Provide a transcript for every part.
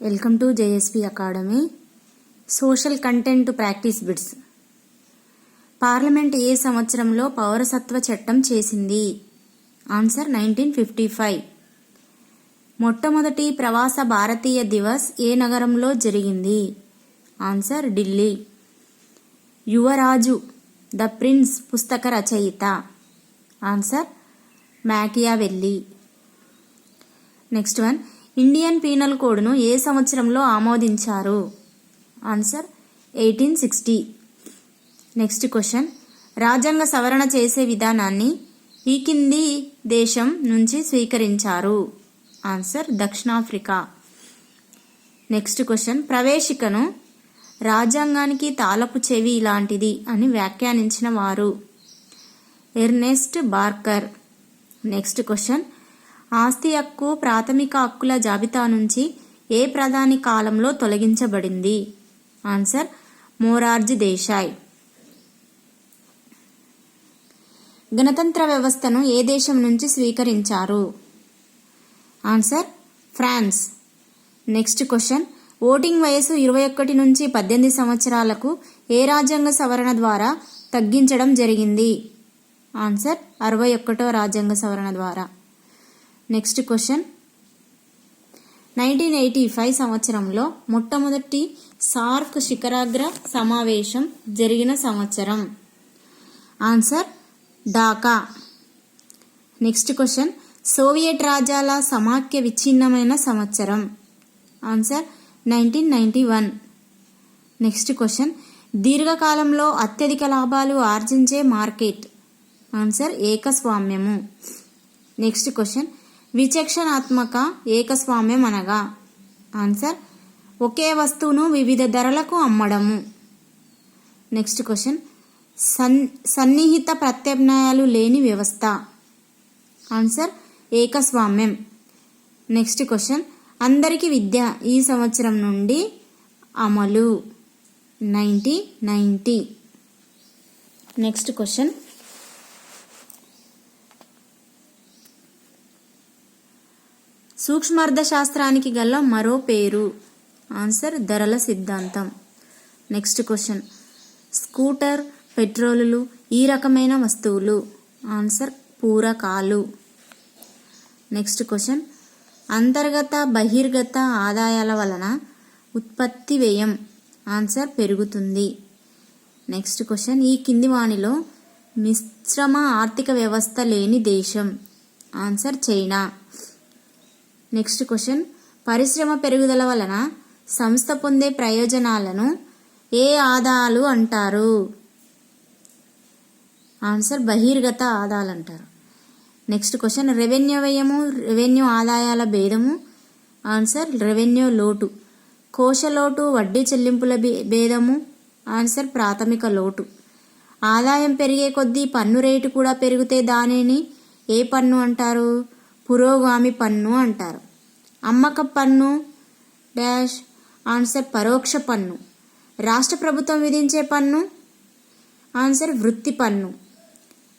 Welcome to JSP academy. Social content practice bits. Parliament ఏ సంవత్సరంలో పౌరసత్వ చట్టం చేసింది? ఆన్సర్ 1955. మొట్టమొదటి ప్రవాస భారతీయ దివస్ ఏ నగరంలో జరిగింది? ఆన్సర్ ఢిల్లీ. యువరాజు ద ప్రిన్స్ పుస్తక రచయిత? Answer Machiavelli. Next one, Indian penal కోడ్ను ఏ సంవత్సరంలో ఆమోదించారు? ఆన్సర్ 1860. నెక్స్ట్ క్వశ్చన్, రాజ్యాంగ సవరణ చేసే విధానాన్ని ఈ కింది దేశం నుంచి స్వీకరించారు? ఆన్సర్ దక్షిణాఫ్రికా. నెక్స్ట్ క్వశ్చన్, ప్రవేశికను రాజ్యాంగానికి తాళపు చెవి లాంటిది అని వ్యాఖ్యానించిన వారు? Ernest Barker. నెక్స్ట్ క్వశ్చన్, ఆస్తి హక్కు ప్రాథమిక హక్కుల జాబితా నుంచి ఏ ప్రధాని కాలంలో తొలగించబడింది? ఆన్సర్ మొరార్జీ దేశాయ్. గణతంత్ర వ్యవస్థను ఏ దేశం నుంచి స్వీకరించారు? Answer France. Next question, voting వయసు 21 నుంచి 18 సంవత్సరాలకు ఏ రాజ్యాంగ సవరణ ద్వారా తగ్గించడం జరిగింది? ఆన్సర్ 61వ రాజ్యాంగ సవరణ ద్వారా. నెక్స్ట్ క్వశ్చన్, 1985 సంవత్సరంలో మొట్టమొదటి సార్క్ శిఖరాగ్ర సమావేశం జరిగిన సంవత్సరం? Answer Dhaka. Next question, Soviet రాజ్యాల సమాఖ్య విచ్ఛిన్నమైన సంవత్సరం? ఆన్సర్ 1991. నెక్స్ట్ క్వశ్చన్, దీర్ఘకాలంలో అత్యధిక లాభాలు ఆర్జించే మార్కెట్? ఆన్సర్ ఏకస్వామ్యము. నెక్స్ట్ క్వశ్చన్, విచక్షణాత్మక ఏకస్వామ్యం అనగా? ఆన్సర్ ఒకే వస్తువును వివిధ ధరలకు అమ్మడము. నెక్స్ట్ క్వశ్చన్, సన్నిహిత ప్రత్యామ్నాయాలు లేని వ్యవస్థ? ఆన్సర్ ఏకస్వామ్యం. నెక్స్ట్ క్వశ్చన్, అందరికీ విద్య ఈ సంవత్సరం నుండి అమలు? 1990. నెక్స్ట్ క్వశ్చన్, సూక్ష్మార్థశాస్త్రానికి గల మరో పేరు? ఆన్సర్ ధరల సిద్ధాంతం. నెక్స్ట్ క్వశ్చన్, స్కూటర్, పెట్రోలులు ఈ రకమైన వస్తువులు? ఆన్సర్ పూరకాలు. నెక్స్ట్ క్వశ్చన్, అంతర్గత బహిర్గత ఆదాయాల వలన ఉత్పత్తి వ్యయం? ఆన్సర్ పెరుగుతుంది. నెక్స్ట్ క్వశ్చన్, ఈ కింది వానిలో మిశ్రమ ఆర్థిక వ్యవస్థ లేని దేశం? Answer China. నెక్స్ట్ క్వశ్చన్, పరిశ్రమ పెరుగుదల వలన సంస్థ పొందే ప్రయోజనాలను ఏ ఆదాయాలు అంటారు? ఆన్సర్ బహిర్గత ఆదాయాలు అంటారు. నెక్స్ట్ క్వశ్చన్, రెవెన్యూ వ్యయము రెవెన్యూ ఆదాయాల భేదము? ఆన్సర్ రెవెన్యూ లోటు. కోశ లోటు వడ్డీ చెల్లింపుల భేదము? ఆన్సర్ ప్రాథమిక లోటు. ఆదాయం పెరిగే కొద్దీ పన్ను రేటు కూడా పెరిగితే దానిని ఏ పన్ను అంటారు? పురోగామి పన్ను అంటారు. అమ్మక పన్ను డాష్? ఆన్సర్ పరోక్ష పన్ను. రాష్ట్ర ప్రభుత్వం విధించే పన్ను? ఆన్సర్ వృత్తి పన్ను.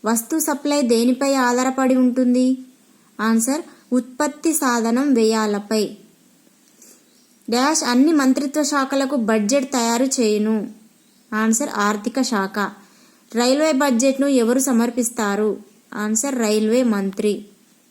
వస్తు సప్లై దేనిపై ఆధారపడి ఉంటుంది? ఆన్సర్ ఉత్పత్తి సాధనం వ్యయాలపై. డాష్ అన్ని మంత్రిత్వ శాఖలకు బడ్జెట్ తయారు చేయును? ఆన్సర్ ఆర్థిక శాఖ. రైల్వే బడ్జెట్ను ఎవరు సమర్పిస్తారు? ఆన్సర్ రైల్వే మంత్రి.